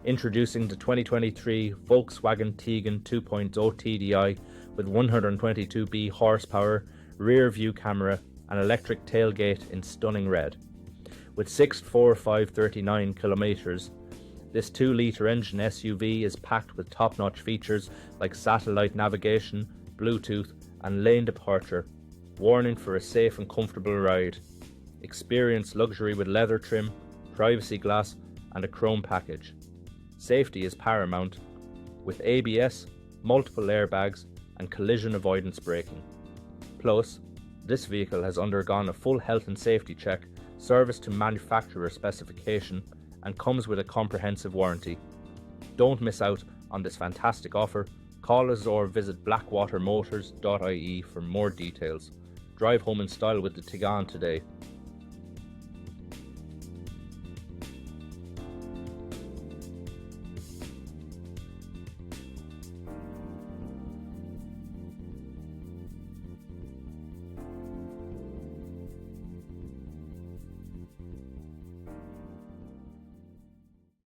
Introducing the 2023 Volkswagen Tiguan 2.0TDI with 122B horsepower, rear view camera and electric tailgate in stunning red. With 64539 kilometres, this 2-litre engine SUV is packed with top-notch features like satellite navigation, Bluetooth and lane departure, warning for a safe and comfortable ride. Experience luxury with leather trim, privacy glass and a chrome package. Safety is paramount, with ABS, multiple airbags and collision avoidance braking. Plus, this vehicle has undergone a full health and safety check, serviced to manufacturer specification and comes with a comprehensive warranty. Don't miss out on this fantastic offer. Call us or visit blackwatermotors.ie for more details. Drive home in style with the Tiguan today.